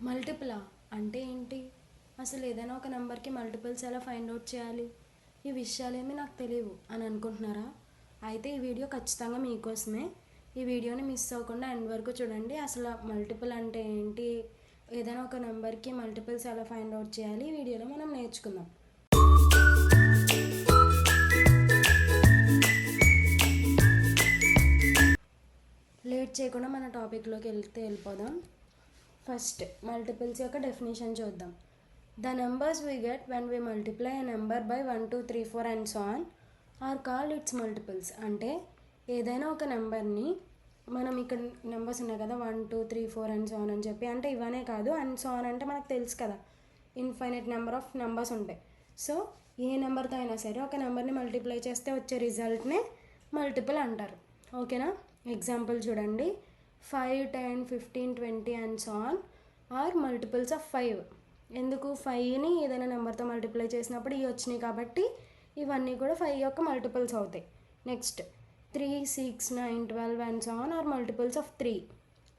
మల్టిపులా అంటే ఏంటి? అసలు ఏదైనా ఒక నెంబర్కి మల్టిపుల్స్ ఎలా ఫైండ్ అవుట్ చేయాలి? ఈ విషయాలేమీ నాకు తెలియవు అని అనుకుంటున్నారా? అయితే ఈ వీడియో ఖచ్చితంగా మీకోసమే. ఈ వీడియోని మిస్ అవ్వకుండా ఎండ్ వరకు చూడండి. అసలు మల్టిపుల్ అంటే ఏంటి, ఏదైనా ఒక నెంబర్కి మల్టిపుల్స్ ఎలా ఫైండ్ అవుట్ చేయాలి ఈ వీడియోలో మనం నేర్చుకుందాం. లేట్ చేయకుండా మన టాపిక్లోకి వెళ్ళిపోదాం. ఫస్ట్ మల్టిపుల్స్ యొక్క డెఫినేషన్ చూద్దాం. The numbers we get when we multiply a number by 1 2 3 4 and so on are called its multiples. అంటే ఏదైనా ఒక నెంబర్ని మనం ఇక్కడ నెంబర్స్ ఉన్నాయి కదా 1 2 3 4 అండ్ సో ఆన్ అని చెప్పి, అంటే ఇవనే కాదు, అండ్ సో ఆన్ అంటే మనకు తెలుసు కదా, ఇన్ఫైనైట్ నెంబర్ ఆఫ్ నెంబర్స్ ఉంటాయి. సో ఏ నెంబర్తో అయినా సరే ఒక నెంబర్ని మల్టిప్లై చేస్తే వచ్చే రిజల్ట్నే మల్టిపుల్ అంటారు. ఓకేనా? ఎగ్జాంపుల్ చూడండి. 5 10 15 20 and so on are multiples of 5. ఎందుకు? 5ని ఏదైనా నెంబర్తో మల్టిప్లై చేసినప్పుడు ఇవి వచ్చినాయి కాబట్టి ఇవన్నీ కూడా 5 యొక్క మల్టిపుల్స్ అవుతాయి. Next 3 6 9 12 and so on are multiples of 3.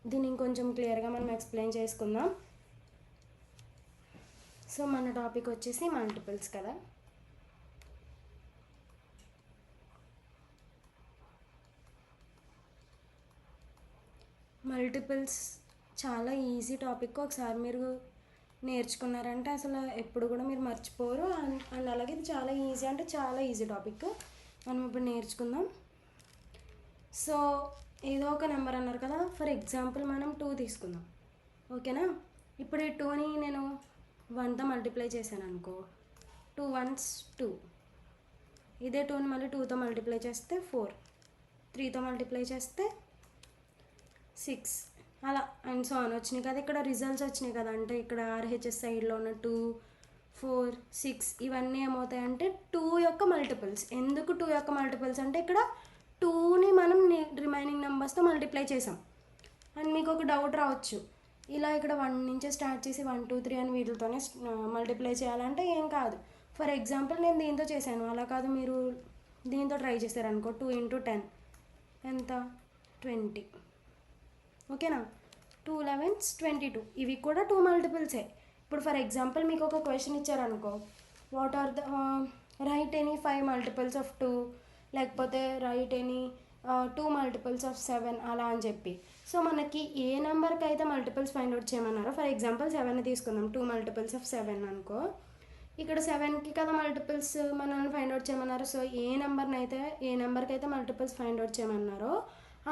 దీన్ని ఇంకొంచెం క్లియర్గా మనం ఎక్స్ప్లెయిన్ చేసుకుందాం. సో మన టాపిక్ వచ్చేసి మల్టిపుల్స్ కదా. మల్టిపుల్స్ చాలా ఈజీ టాపిక్. ఒకసారి మీరు నేర్చుకున్నారంటే అసలు ఎప్పుడు కూడా మీరు మర్చిపోరు. అండ్ అలాగే ఇది చాలా ఈజీ, అంటే చాలా ఈజీ టాపిక్. మనం ఇప్పుడు నేర్చుకుందాం. సో ఏదో ఒక నెంబర్ అన్నారు కదా, ఫర్ ఎగ్జాంపుల్ మనం 2 తీసుకుందాం. ఓకేనా? ఇప్పుడు ఈ 2ని నేను 1తో మల్టిప్లై చేశాను అనుకో, 2 1s 2. ఇదే 2ని మళ్ళీ 2తో మల్టిప్లై చేస్తే 4, 3తో మల్టిప్లై చేస్తే 6, అలా అండ్ సో ఆన్ వచ్చినాయి కదా. ఇక్కడ రిజల్ట్స్ వచ్చినాయి కదా, అంటే ఇక్కడ ఆర్హెచ్ఎస్ సైడ్లో ఉన్న 2 4 6 ఇవన్నీ ఏమవుతాయంటే 2 యొక్క మల్టిపుల్స్. ఎందుకు 2 యొక్క మల్టిపుల్స్ అంటే ఇక్కడ 2ని మనం రిమైనింగ్ నెంబర్స్తో మల్టిప్లై చేసాం. అండ్ మీకు ఒక డౌట్ రావచ్చు, ఇలా ఇక్కడ 1 నుంచే స్టార్ట్ చేసి 1 2 3 అని వీటితోనే మల్టిప్లై చేయాలంటే ఏం కాదు. ఫర్ ఎగ్జాంపుల్ నేను దీంతో చేశాను, అలా కాదు మీరు దీంతో ట్రై చేశారనుకో, 2 × 10 ఎంత? 20. ఓకేనా? 2 11s 22. ఇవి కూడా 2 మల్టిపుల్సే. ఇప్పుడు ఫర్ ఎగ్జాంపుల్ మీకు ఒక క్వశ్చన్ ఇచ్చారనుకో, what are the write any 5 multiples of 2, లేకపోతే రైట్ ఎనీ 2 మల్టిపుల్స్ ఆఫ్ 7 అలా అని చెప్పి. సో మనకి ఏ నెంబర్కి అయితే మల్టిపుల్స్ ఫైండ్ అవుట్ చేయమన్నారో, ఫర్ ఎగ్జాంపుల్ 7 తీసుకుందాం, 2 మల్టిపుల్స్ ఆఫ్ 7 అనుకో. ఇక్కడ 7కి కదా మల్టిపుల్స్ మనల్ని ఫైండ్ అవుట్ చేయమన్నారు. సో ఏ నెంబర్కి అయితే మల్టిపుల్స్ ఫైండ్ అవుట్ చేయమన్నారో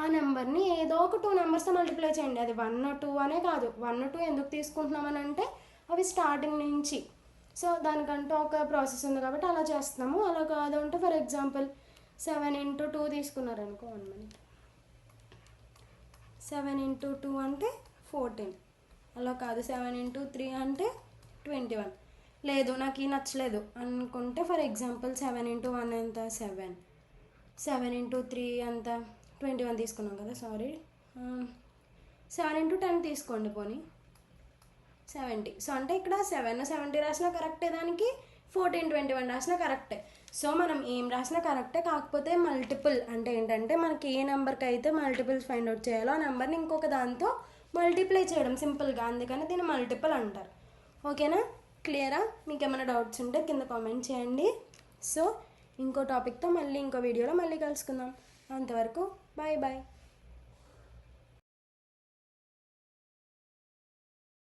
ఆ నెంబర్ని ఏదో ఒక 2 నెంబర్స్తో మల్టిప్లై చేయండి. అది 1 2 అనే కాదు. 1 2 ఎందుకు తీసుకుంటున్నామని అంటే అవి స్టార్టింగ్ నుంచి, సో దానికంటూ ఒక ప్రాసెస్ ఉంది కాబట్టి అలా చేస్తున్నాము. అలా కాదు అంటే ఫర్ ఎగ్జాంపుల్ 7 × 2 తీసుకున్నారనుకో, 1 minute, 7 × 2 అంటే 14. అలా కాదు 7 × 3 అంటే 21. లేదు నాకు ఈ నచ్చలేదు అనుకుంటే ఫర్ ఎగ్జాంపుల్ 7 × 1 ఎంత? 7. 7 × 3 ఎంత? 21 తీసుకున్నాం కదా, సారీ. 7 × 10 తీసుకోండి పోనీ, 70. సో అంటే ఇక్కడ 7 70 రాసినా కరెక్టే, దానికి 14 21 రాసినా కరెక్టే. సో మనం ఏం రాసినా కరెక్టే. కాకపోతే మల్టిపుల్ అంటే ఏంటంటే మనకి ఏ నెంబర్కి అయితే మల్టిపుల్స్ ఫైండ్ అవుట్ చేయాలో ఆ నెంబర్ని ఇంకొక దాంతో మల్టిప్లై చేయడం సింపుల్గా, అందుకని దీన్ని మల్టిపుల్ అంటారు. ఓకేనా? క్లియరా? మీకు ఏమైనా డౌట్స్ ఉంటే కింద కామెంట్ చేయండి. సో ఇంకో టాపిక్తో మళ్ళీ ఇంకో వీడియోలో మళ్ళీ కలుసుకుందాం. అంతవరకు బాయ్ బాయ్.